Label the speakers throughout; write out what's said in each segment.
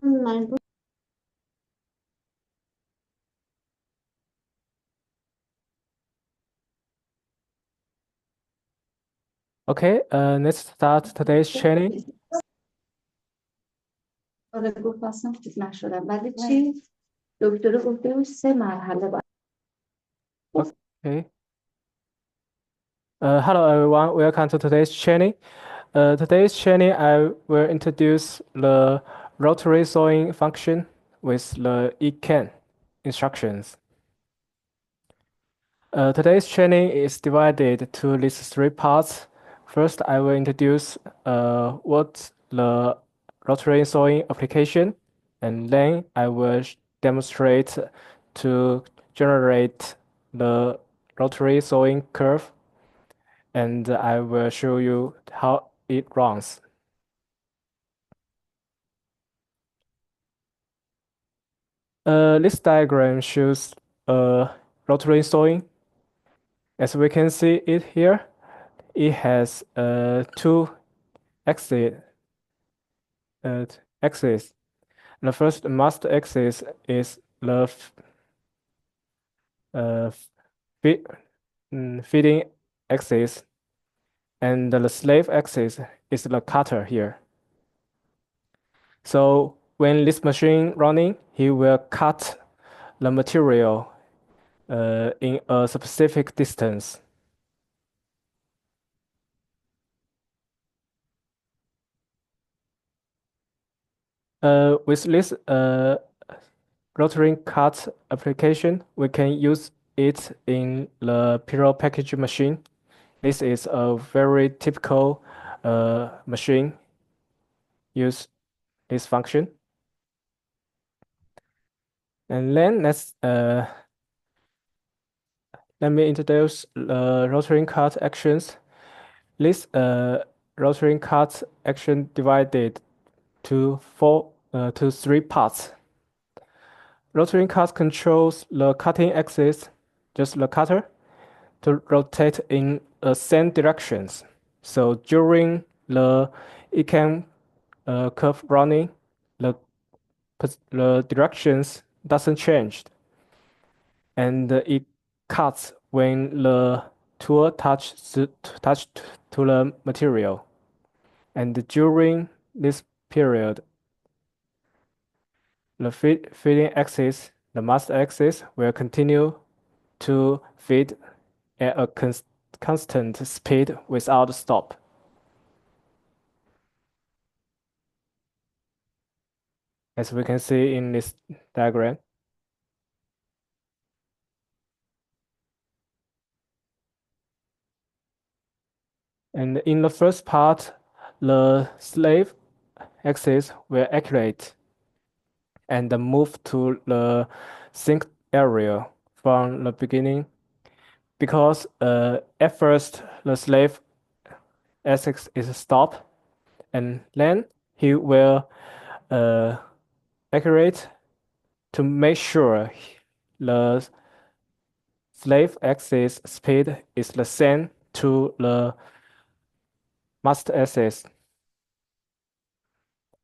Speaker 1: 말고.
Speaker 2: Okay, let's start today's training.
Speaker 1: آره گفت اصلا خوب نشدم ولی چی دکتر گفته بود 3 مرحله باید.
Speaker 2: Okay. Hello everyone, welcome to today's training. Today's training, I will introduce the rotary sewing function with the ECAM instructions. Today's training is divided to these three parts. First, I will introduce what the rotary sewing application, and then I will demonstrate to generate the rotary sewing curve, and I will show you how it runs. This diagram shows rotary sewing. As we can see it here, it has two axes. uh, axis. The first master axis is the uh, feed, feeding axis, and the slave axis is the cutter here. So when this machine running, he will cut the material in a specific distance. With this rotary cut application, we can use it in the pillow package machine. This is a very typical machine use this function. And then let me introduce rotary cut actions. This rotary cut action divided to three parts. Rotary cut controls the cutting axis, just the cutter, to rotate in the same directions. So during the ECAM curve running, the the directions doesn't change, and it cuts when the tool touch to the material. And during this period, the feeding axis, the master axis, will continue to feed at a constant speed without stop. As we can see in this diagram. And in the first part, the slave axis will accelerate and move to the sink area from the beginning because at first the slave axis is stopped, and then he will uh, accelerate to make sure the slave axis speed is the same to the master axis.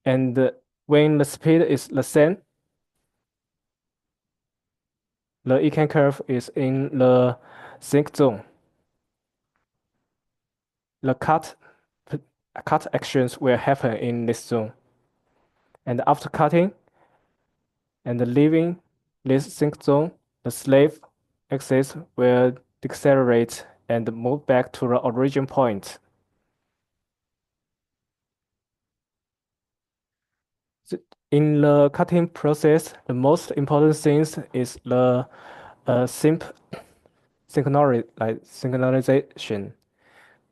Speaker 2: And when the speed is the same, the ECAM curve is in the sync zone. The cut actions will happen in this zone. And after cutting and leaving this sync zone, the slave axis will decelerate and move back to the origin point. In the cutting process, the most important thing is the synchronization,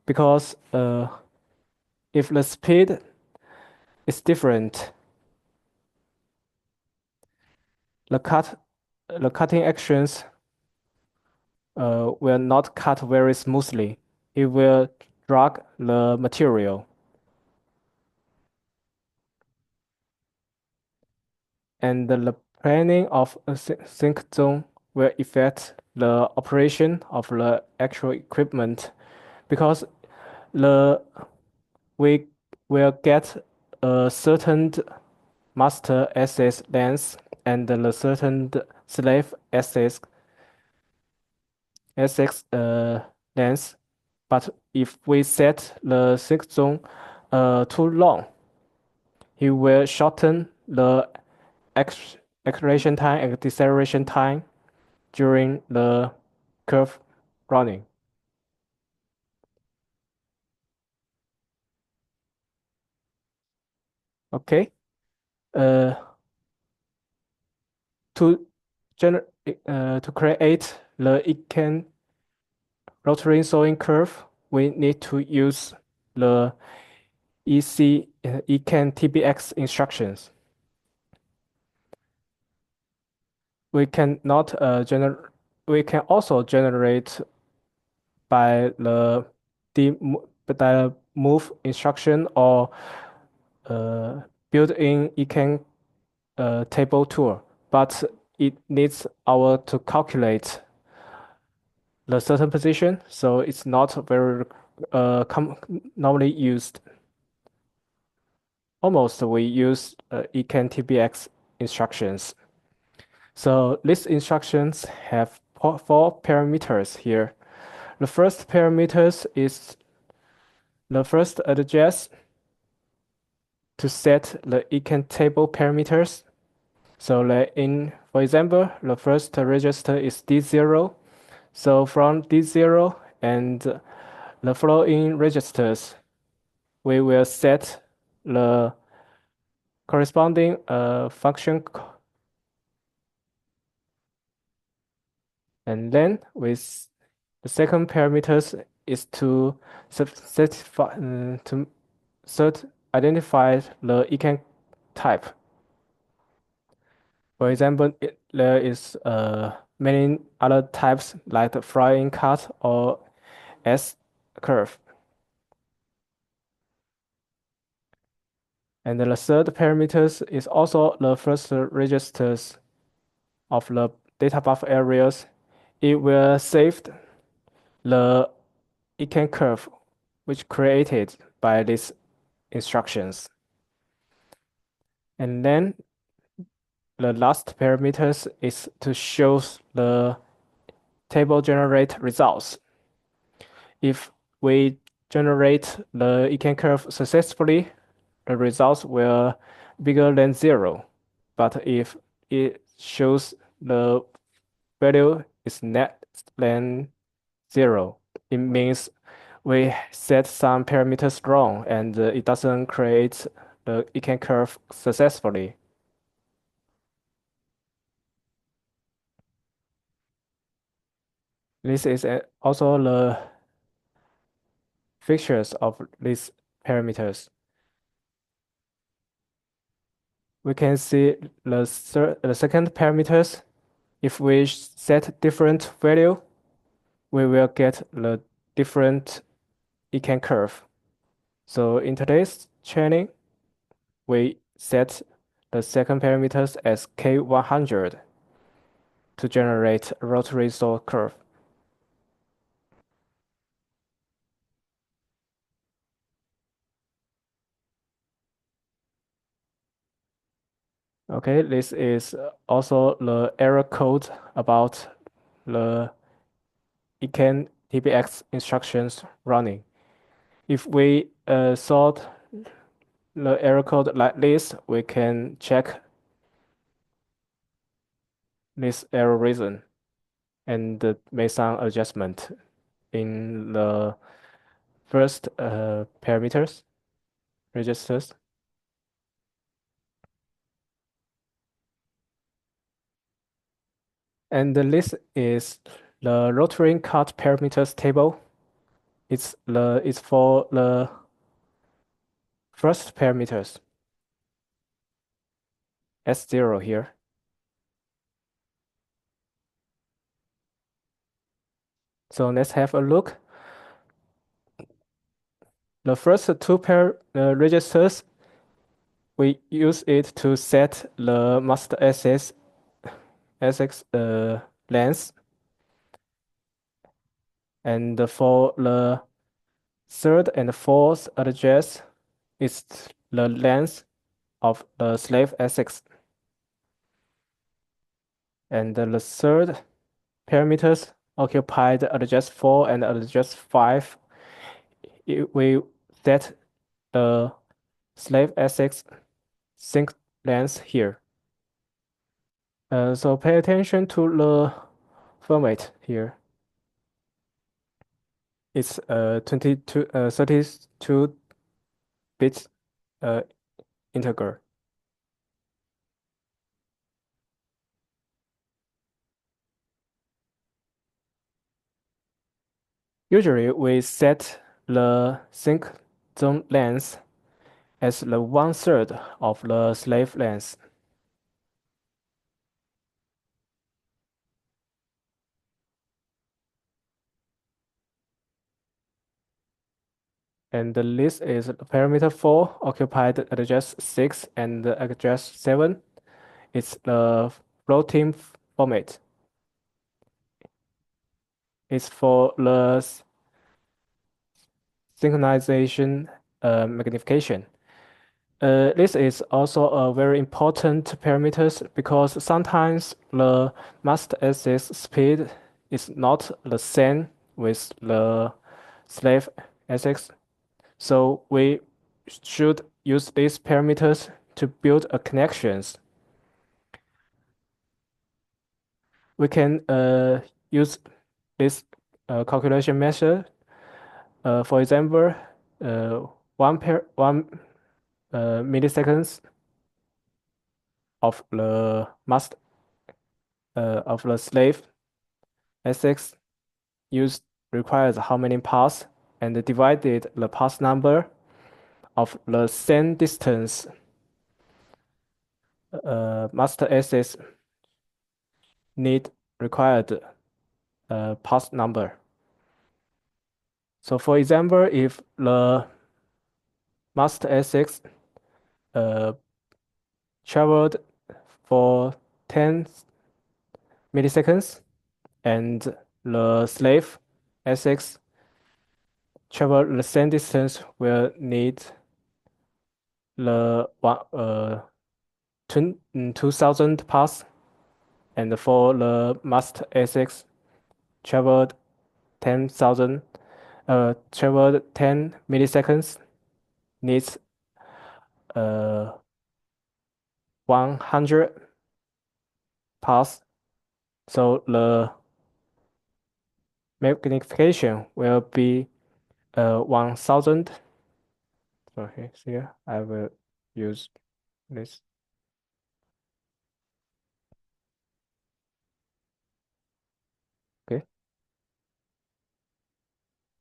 Speaker 2: because if the speed is different, the cutting actions will not cut very smoothly. It will drag the material. And the planning of a sync zone will affect the operation of the actual equipment, because the we will get a certain master access length and the certain slave access length. But if we set the sync zone too long, it will shorten the acceleration time and deceleration time during the curve running. Okay. Uh, to to create the ECAM rotary sawing curve, we need to use the ECAM TBX instructions. We can not generate. We can also generate by the move instruction or built-in ECAM table tool, but it needs our to calculate the certain position, so it's not very normally used. Almost we use ECAM TBX instructions. So these instructions have four parameters here. The first parameters is the first address to set the ECAM table parameters. So for example, the first register is D0. So from D0 and the following registers, we will set the corresponding function, and then with the second parameters is to certify to identify the ECAM type. For example, there is many other types like the flying cut or S curve. And the third parameters is also the first registers of the data buffer areas. It will save the ECAM curve which created by these instructions. And then the last parameters is to show the table generate results. If we generate the ECAM curve successfully, the results will bigger than 0. But if it shows the value is less than 0, it means we set some parameters wrong and it doesn't create the ECAM curve successfully. This is also the features of these parameters. We can see the second parameters. If we set different value, we will get the different ECAM curve. So in today's training, we set the second parameters as K100 to generate a rotary saw curve. Okay, this is also the error code about the ECAM TBX instructions running. If we sort the error code like this, we can check this error reason and make some adjustment in the first parameters registers. And this is the rotary cut parameters table. It's for the first parameters S0 here. So let's have a look. The first two registers, we use it to set the master access length. And for the third and fourth address, it's the length of the slave assets. And the third parameters occupied address 4 and address 5, we set the slave assets sync length here. So pay attention to the format here. It's 32 bits integer. Usually we set the sync zone length as the 1/3 of the slave length. And the list is parameter 4 occupied at address 6 and the address 7. It's the floating format. It's for the synchronization magnification. This is also a very important parameters because sometimes the master access speed is not the same with the slave access. So we should use these parameters to build a connections. We can use this calculation method. For example, one milliseconds of the master of the slave S6 used requires how many paths and divided the path number of the same distance master SS need required path number. So for example, if the master S6 uh, traveled for 10 milliseconds and the slave S6 travel the same distance will need the 2000 paths, and for the master S6 traveled 10,000 traveled 10 milliseconds needs 100 paths. So the magnification will be 1000. So here I will use this. Okay.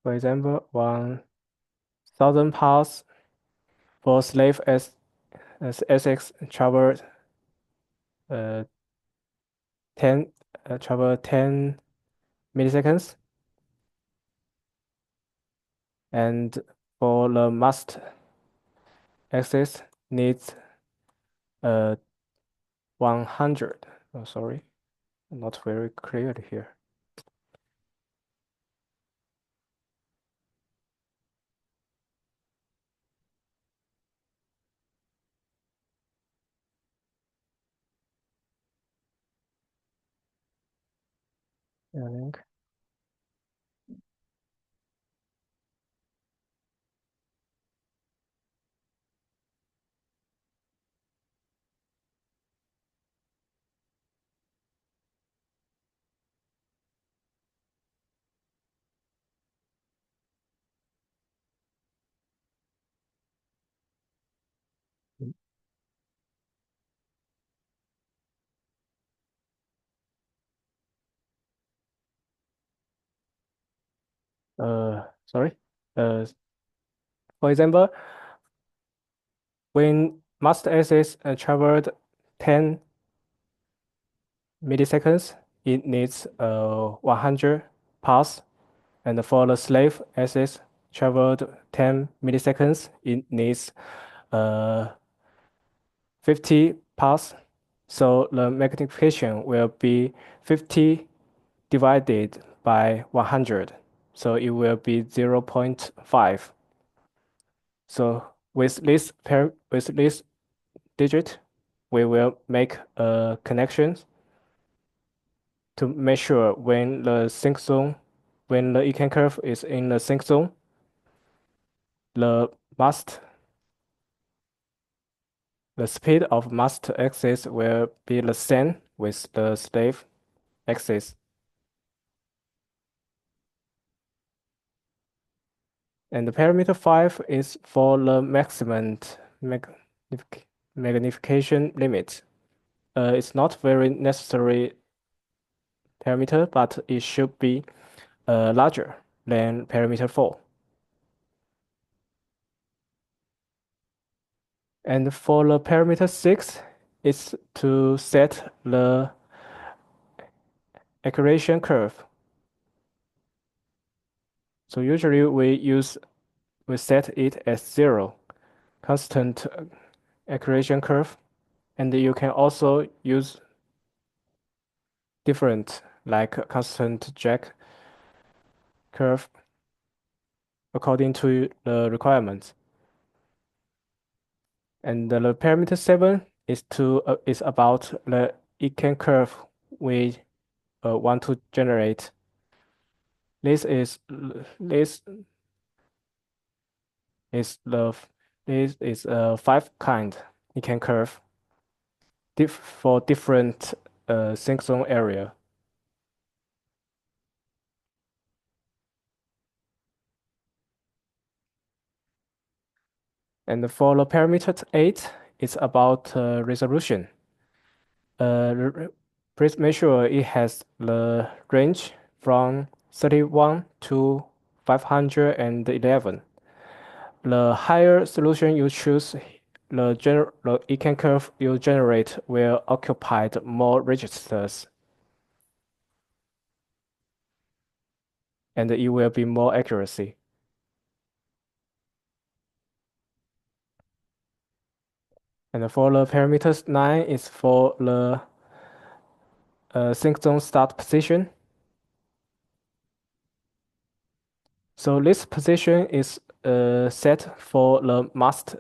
Speaker 2: For example, 1000 paths for slave as SX travel uh, 10 travel 10 milliseconds, and for the must access needs 100. Oh, sorry, not very clear here. I think. Sorry. For example, when master access traveled 10 milliseconds, it needs 100 paths, and for the slave access traveled 10 milliseconds, it needs 50 paths. So the magnification will be 50 divided by 100. So it will be 0.5. So with this digit, we will make a connection to make sure when the sync zone, when the ECAM curve is in the sync zone, the must, the speed of master axis will be the same with the slave axis. And the parameter 5 is for the maximum magnification limit. It's not very necessary parameter, but it should be larger than parameter 4. And for the parameter 6, it's to set the acceleration curve. So usually we set it as 0, constant acceleration curve. And you can also use different like constant jack curve according to the requirements. And the parameter 7 is about the ECAM curve we want to generate. This is this is the this is a 5-kind ECAM curve for different sync zone area. And for the parameter 8, it's about resolution. Please make sure it has the range from 31 to 511. The higher solution you choose, the ECAM curve you generate will occupy more registers, and it will be more accuracy. And for the parameters 9 is for the sync zone start position. So this position is set for the must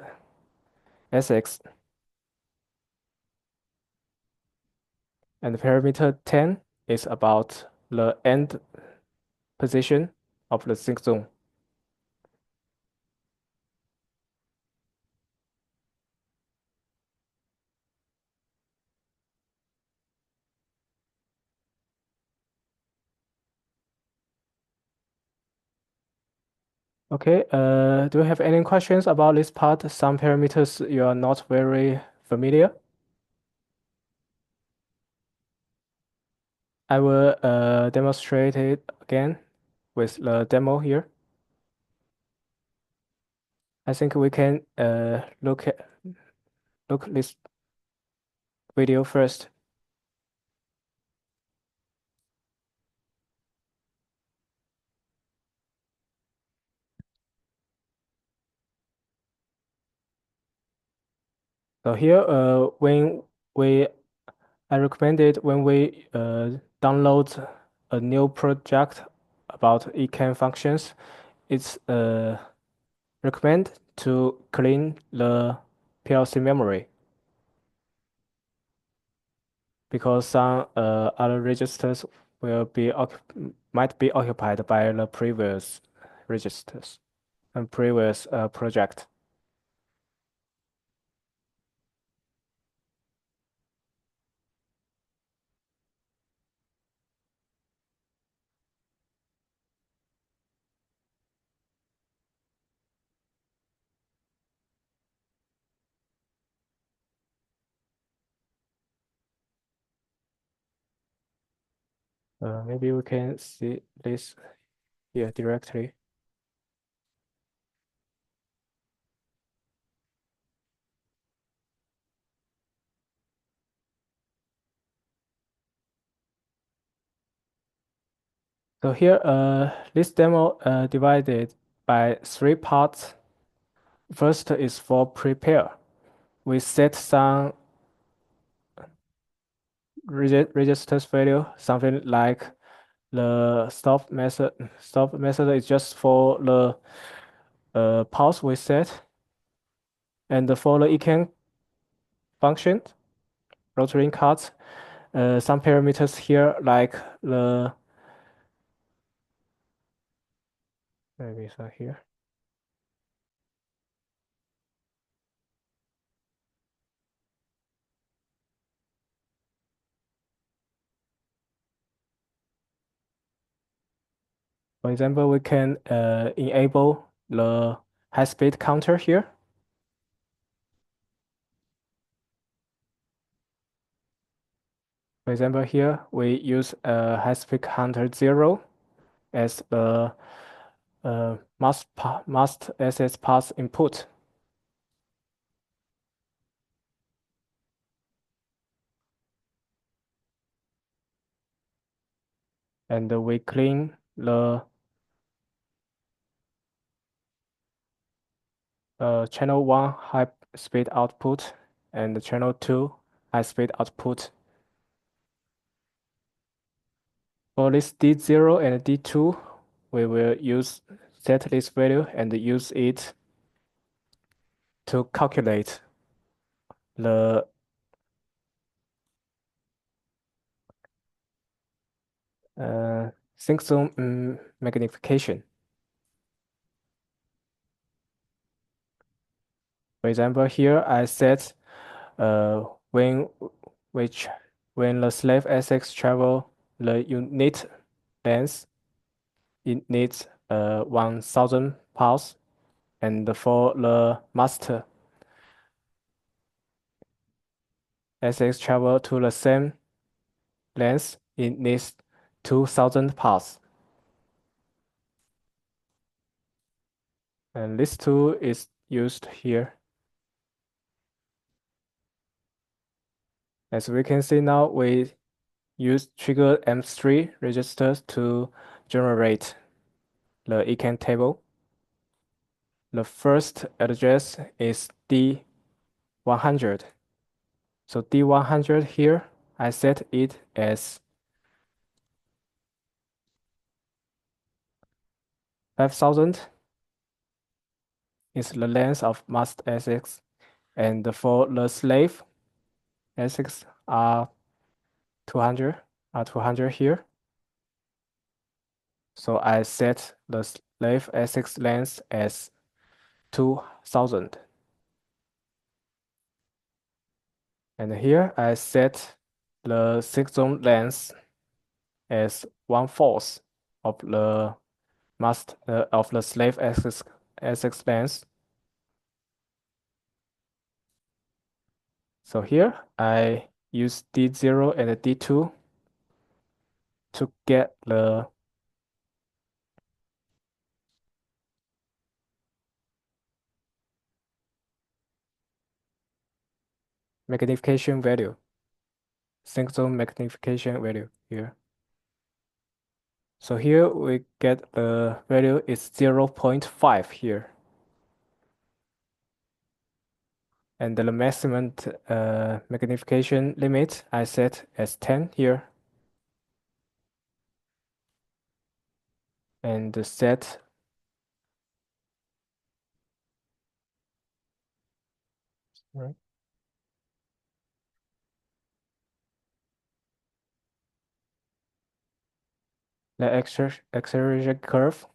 Speaker 2: SX. And parameter 10 is about the end position of the sync zone. Okay, do you have any questions about this part? Some parameters you are not very familiar. I will demonstrate it again with the demo here. I think we can look this video first. So here, I recommend it when we download a new project about ECAM functions. It's recommend to clean the PLC memory because some other registers might be occupied by the previous registers and previous project. Maybe we can see this here directly. So here, this demo divided by 3 parts. First is for prepare. We set some registers value, something like the stop method. Stop method is just for the pause we set. And for the ECAM function, rotary cards. Some parameters here like the maybe so here. For example, we can enable the high-speed counter here. For example, here we use high-speed counter 0 as the must access path input. And we clean the channel 1 high-speed output and channel 2 high-speed output. For this D0 and D2, we will use set this value and use it to calculate the sync zone magnification. For example, here I set when which when the slave SX travel the unit length, it needs 1000 pulse, and for the master SX travel to the same length, it needs 2000 pulse. And this tool is used here. As we can see now, we use trigger M3 registers to generate the ECAM table. The first address is D100. So D100 here, I set it as 5000 is the length of must SX. And for the slave SX are 200 here. So I set the slave SX length as 2000. And here I set the sync zone length as 1/4 of the of the slave SX length. So here I use D0 and D2 to get the magnification value, sync zone magnification value here. So here we get the value is 0.5 here. And the maximum magnification limit I set as 10 here. And set right, the acceleration curve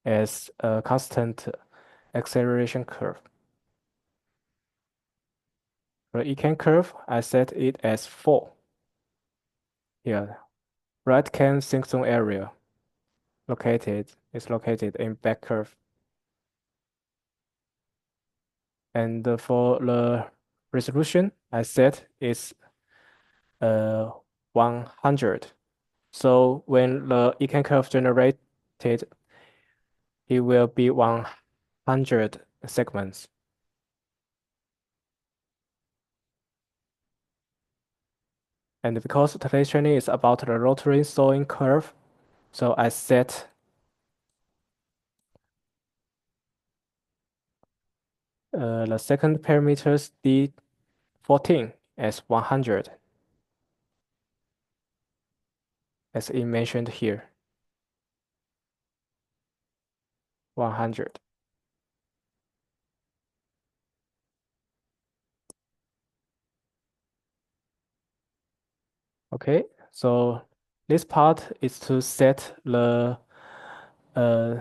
Speaker 2: as a constant acceleration curve. The ECAM curve, I set it as 4. Here, right cam sync zone area is located in back curve. And for the resolution, I set is 100. So when the ECAM curve generated, it will be 100 segments. And because today's training is about the rotary sawing curve, so I set the second parameters D14 as 100, as it mentioned here, 100. Okay, so this part is to set the uh,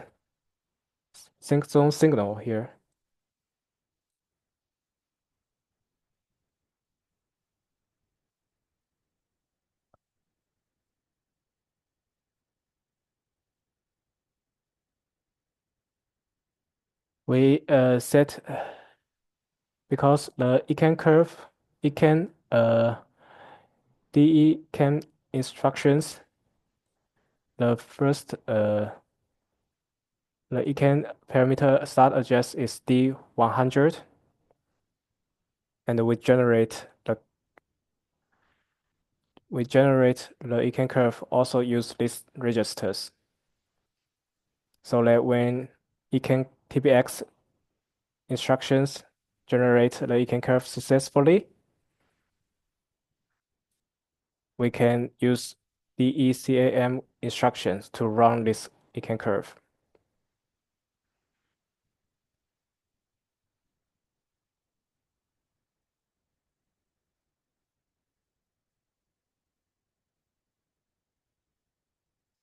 Speaker 2: sync zone signal here. We set because the ECAM curve, ECAM DE instructions, the first the ECAM parameter start address is D100, and we generate the ECAM curve also use these registers, so that when ECAM TPX instructions generate the ECAM curve successfully, we can use the ECAM instructions to run this ECAM curve.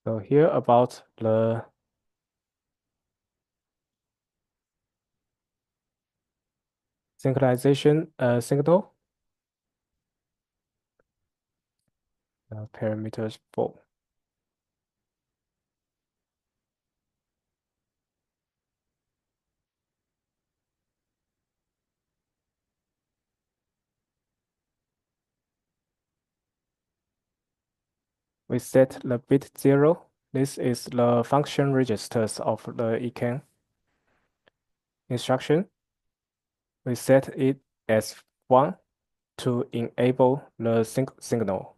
Speaker 2: So here about the synchronization signal parameters for. We set the bit 0. This is the function registers of the ECAM instruction. We set it as 1 to enable the signal.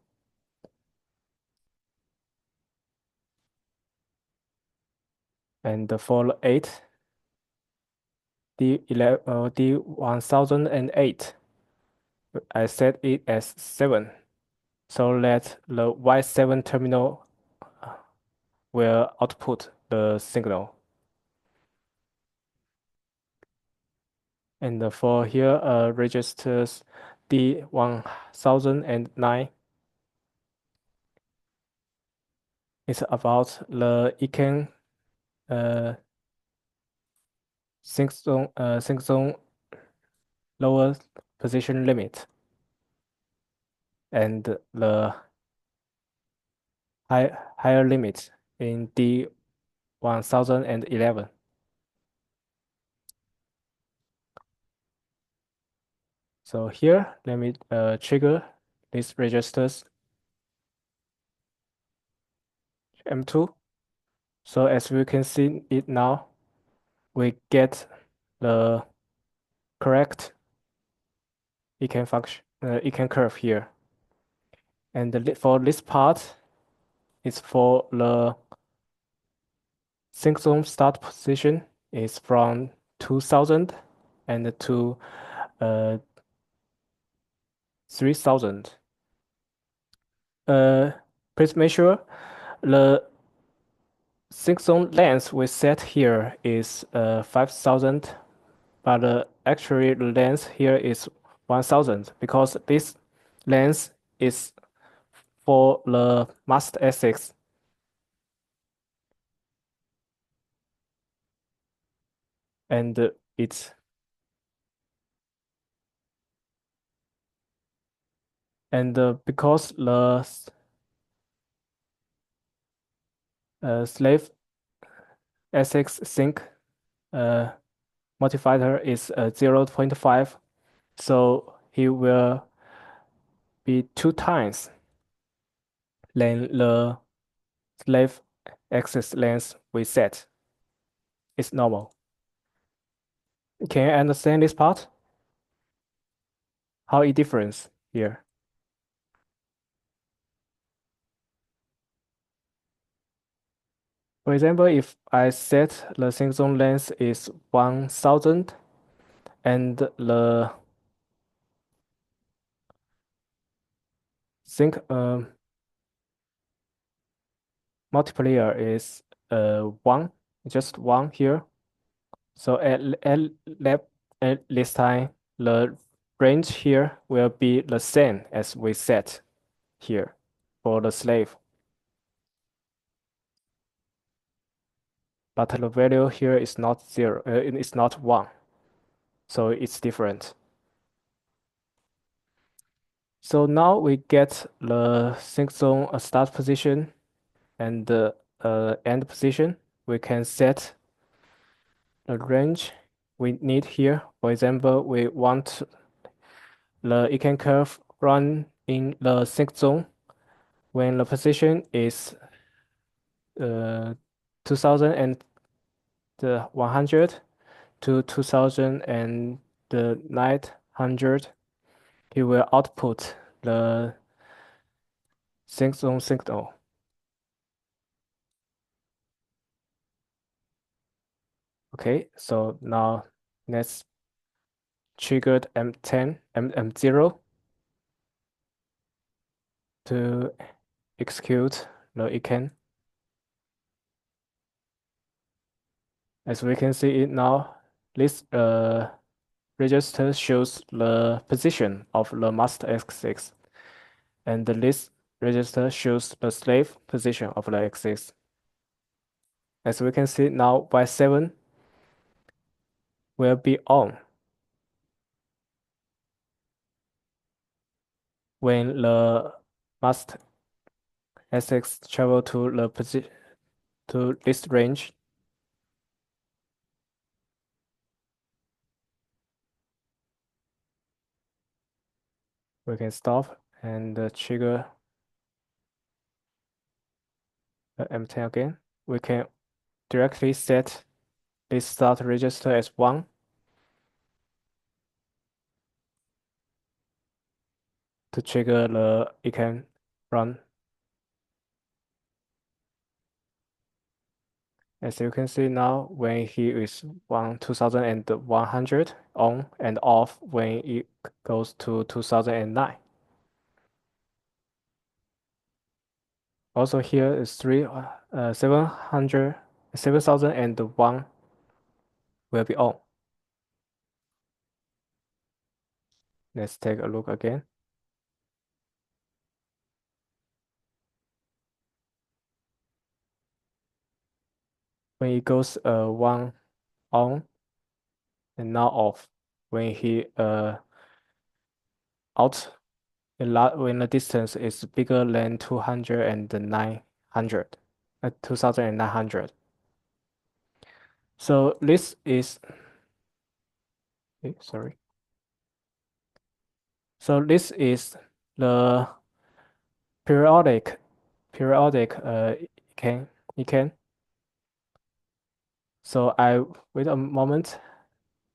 Speaker 2: And for 8, D1008, I set it as 7, so that the Y7 terminal will output the signal. And for here, registers D1009 is about the ECAM sync zone lower position limit and the higher limit in D1011. So here, let me trigger these registers M2. So as we can see it now, we get the correct ECAM function, ECAM curve here. And for this part, it's for the sync zone start position is from 2000 and to 3000. Please make sure the sync zone length we set here is 5000, but actually the length here is 1000 because this length is for the master ASICs. And it's because the slave ASICs sync uh, multiplier is 0.5, so he will be 2 times than the slave axis length we set. It's normal. Can you understand this part? How it differs here? For example, if I set the sync zone length is 1000 and the sync multiplier is 1, just 1 here. So at this time, the range here will be the same as we set here. for the slave. But the value here is not zero, it's not one. So it's different. So now we get the sync zone start position and the end position. We can set the range we need here. For example, we want the ECAM curve run in the sync zone when the position is 2100 to 2900. He will output the sync zone signal. Okay, so now let's trigger M10, M0 to execute the ECAM. As we can see it now, this register shows the position of the master X6, and this register shows the slave position of the X6. As we can see now, Y7 will be on when the master X6 travel to the position to this range. We can stop and trigger the M10 again. We can directly set this start register as 1 to trigger the ECAM run. As you can see now, when he is 2100 on and off when it goes to 2009. Also here is 7001 will be on. Let's take a look again. When it goes 1 on and now off, when he out when the distance is bigger than 2900. So this is sorry. So this is the periodic ECAM. So I wait a moment.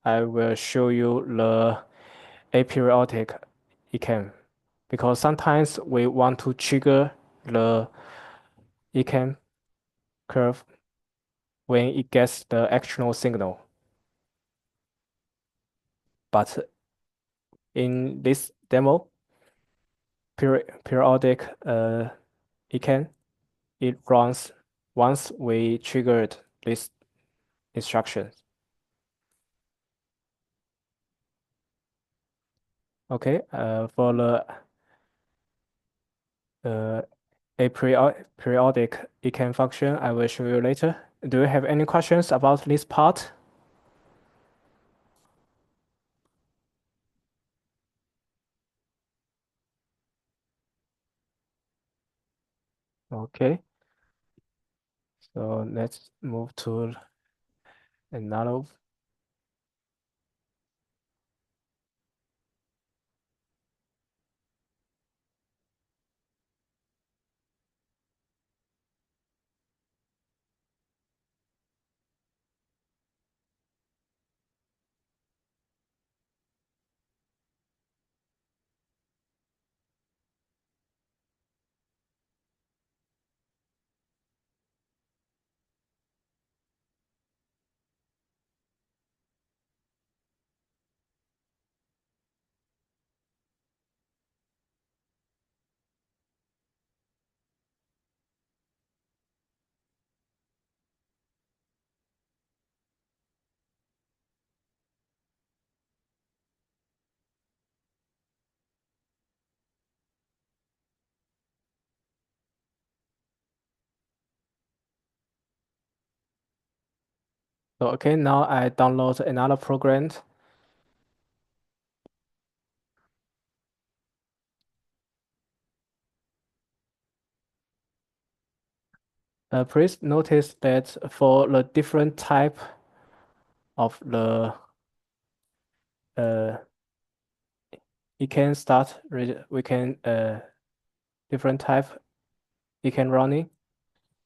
Speaker 2: I will show you the aperiodic ECAM because sometimes we want to trigger the ECAM curve when it gets the external signal. But in this demo, periodic ECAM, it runs once we triggered this instruction. Okay, for the periodic ECAM function, I will show you later. Do you have any questions about this part? Okay, so let's move to another. So okay, now I download another program. Please notice that for the different type of the uh, you can start we can different type you can running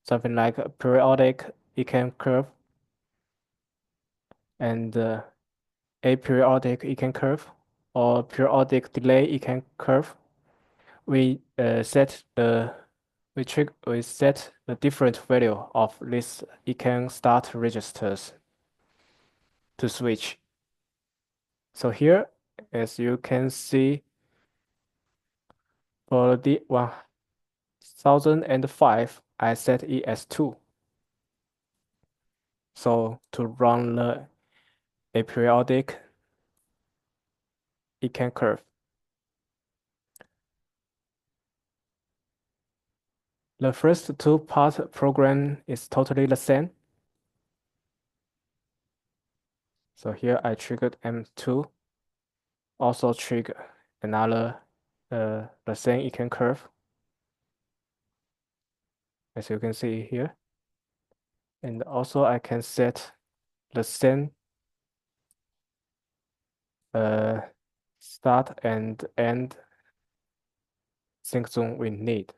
Speaker 2: something like a periodic ECAM curve and aperiodic ECAM curve or periodic delay ECAM curve. We we set the different value of this ECAM start registers to switch. So here, as you can see, for the 1005, I set it as 2. So to run the aperiodic ECAM curve. The first two part program is totally the same. So here I triggered M2, also trigger another the same ECAM curve, as you can see here. And also I can set the same start and end sync zone we need.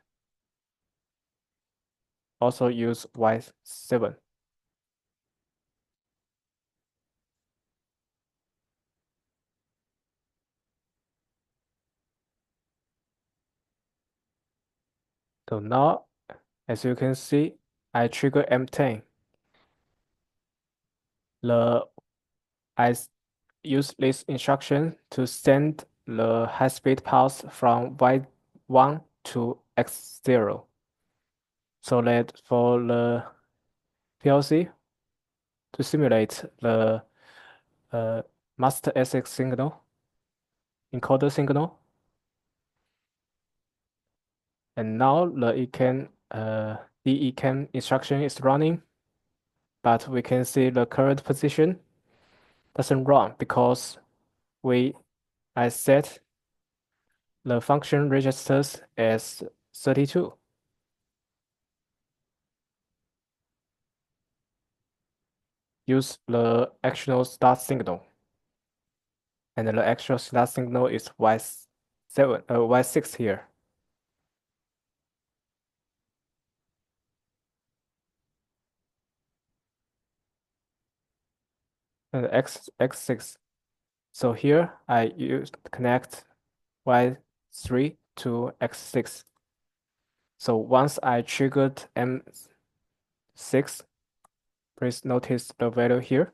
Speaker 2: Also use Y7. So now, as you can see, I trigger M10. I use this instruction to send the high-speed pulse from Y1 to X0. So that for the PLC to simulate the master ASIC signal, encoder signal. And now the ECAM instruction is running, but we can see the current position doesn't run because I set the function registers as 32. Use the actual start signal. And the actual start signal is Y6 here. And X6. So here I connect Y3 to X6. So once I triggered M6, please notice the value here.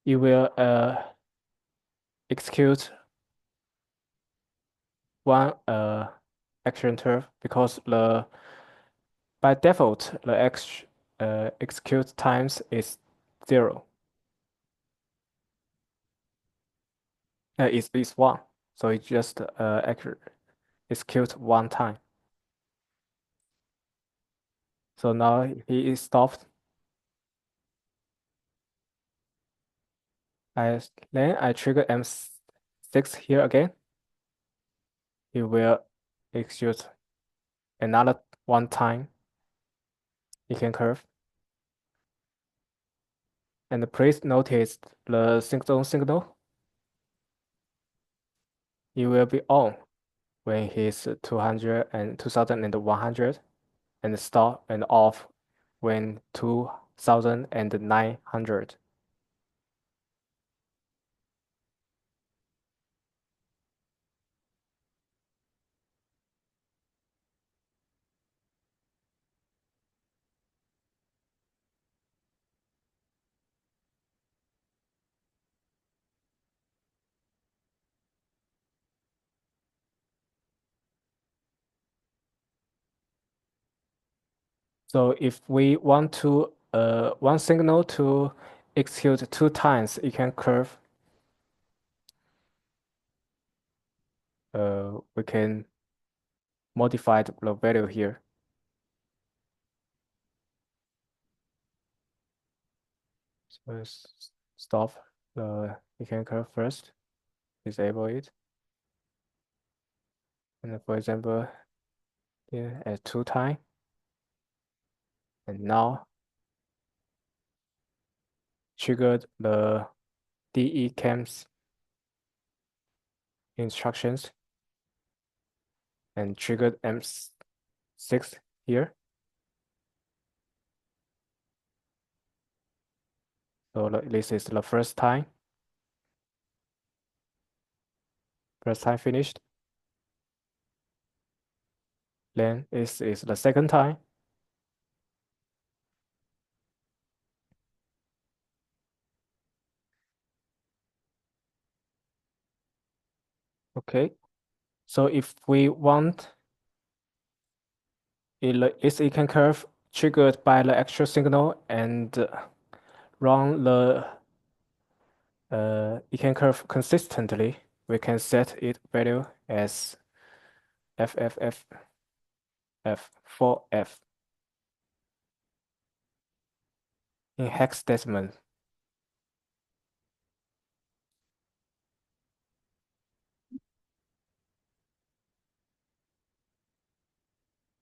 Speaker 2: You will execute one action turn because by default the execute times is 0. It's 1. So it just execute one time. So now he is stopped. Then I trigger M6 here again. He will execute another one time. He can curve. And please notice the sync zone signal. It will be on when he's 200 and 2100 and stop and off when 2900. So if we want to one signal to execute 2 times, it can curve. we can modify the value here. So stop the ECAM curve first, disable it. And for example, here at 2 time. And now triggered the DECAM's instructions and triggered M6 here. So this is the first time finished. Then this is the second time. Okay. So if we want its ECAM curve triggered by the actual signal and run the ECAM curve consistently, we can set its value as FFF F4F in hexadecimal.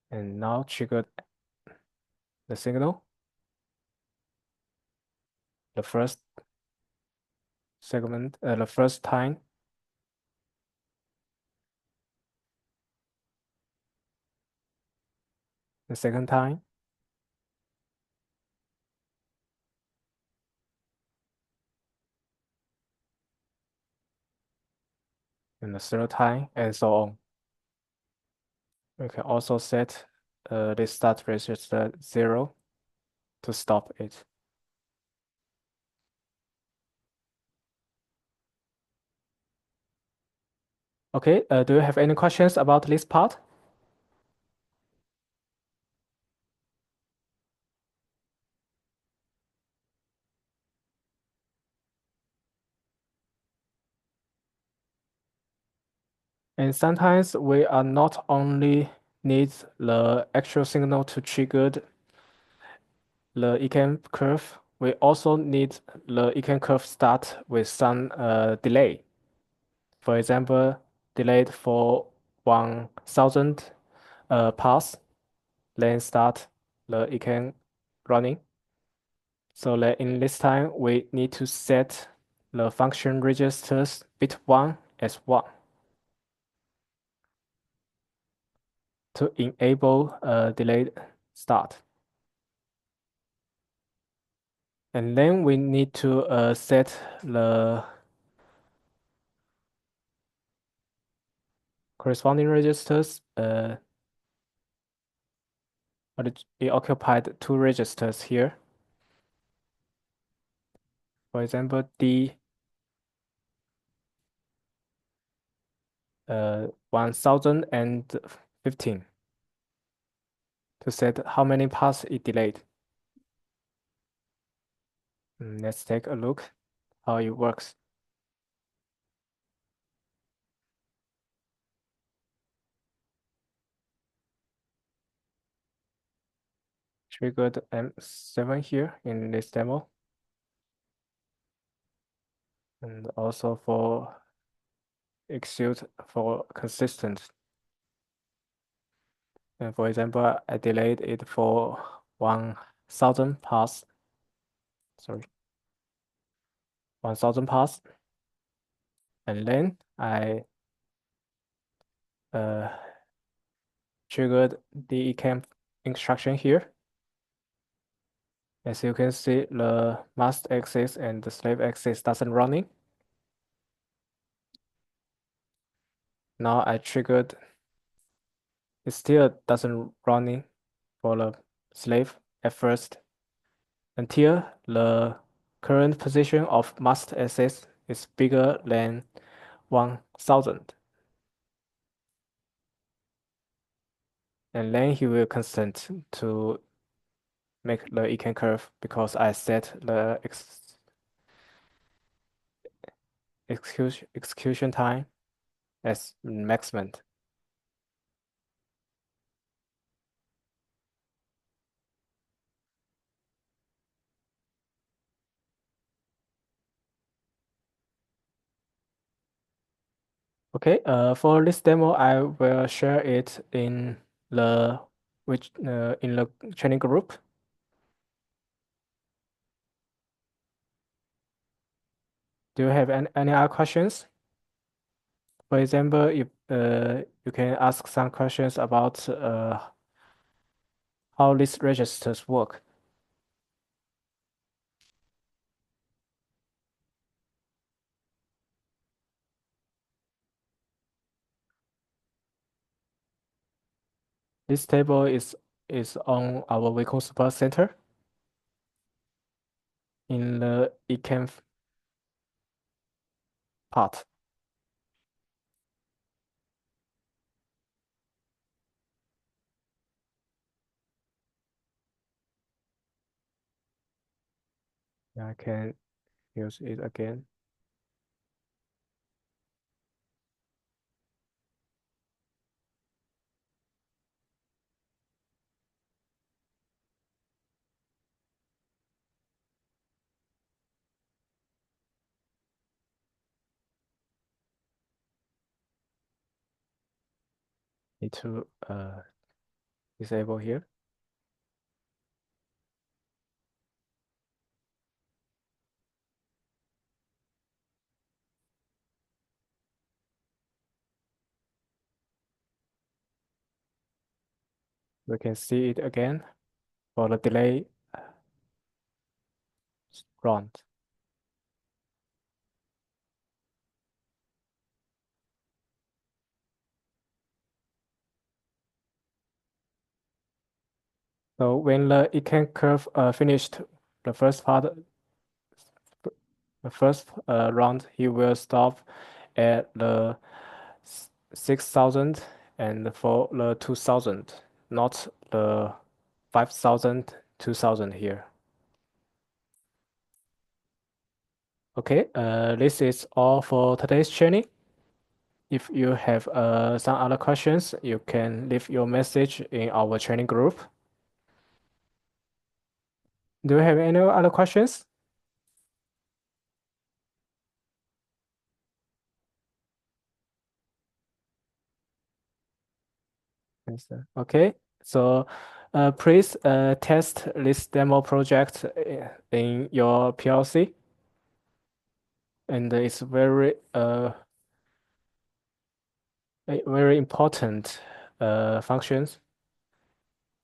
Speaker 2: And now triggered the signal. The first segment, the first time, the second time, and the third time, and so on. We can also set this start register 0 to stop it. Okay, do you have any questions about this part? And sometimes we are not only need the actual signal to trigger the ECAM curve, we also need the ECAM curve start with some delay. For example, delayed for 1000 pass, then start the ECAM running. So that in this time, we need to set the function registers bit 1 as 1 to enable a delayed start. And then we need to set the corresponding registers. But it occupied 2 registers here. For example, D 1015 to set how many paths it delayed. Let's take a look how it works. Triggered M7 here in this demo. And also for execute for consistent. And for example, I delayed it for 1000 pass. Sorry, 1000 pass. And then I triggered the ECAM instruction here. As you can see, the master axis and the slave axis doesn't running. Now I triggered, it still doesn't running for the slave at first until the current position of master axis is bigger than 1000. And then he will consent to make the ECAM curve because I set the execution time as maximum. Okay, for this demo, I will share it in the in the training group. Do you have any other questions? For example, if you can ask some questions about how these registers work. This table is on our Wecon Support Center in the ECAM part. I can use it again. Need to disable here. We can see it again for the delay run. So when the ECAM curve finished the first part, the first round, he will stop at the 6,000 and for the 2,000, not the 5,000, 2,000 here. Okay, this is all for today's training. If you have some other questions, you can leave your message in our training group. Do you have any other questions? Yes, sir. Okay, so please test this demo project in your PLC, and it's very important functions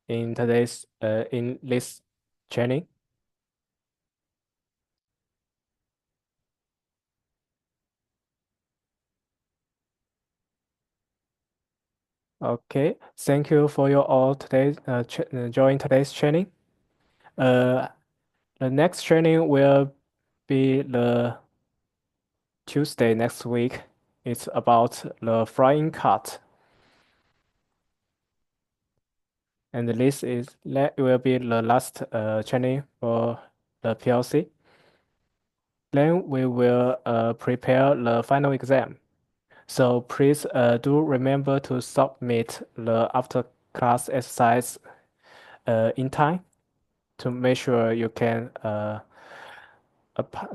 Speaker 2: in today's in this training. Okay, thank you for your all today join today's training. Uh, the next training will be the Tuesday next week. It's about the flying cut, and this is that will be the last training for the PLC. Then we will prepare the final exam. So please do remember to submit the after class exercise in time to make sure you can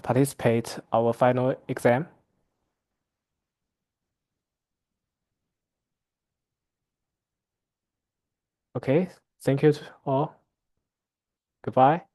Speaker 2: participate our final exam. Okay, thank you to all. Goodbye.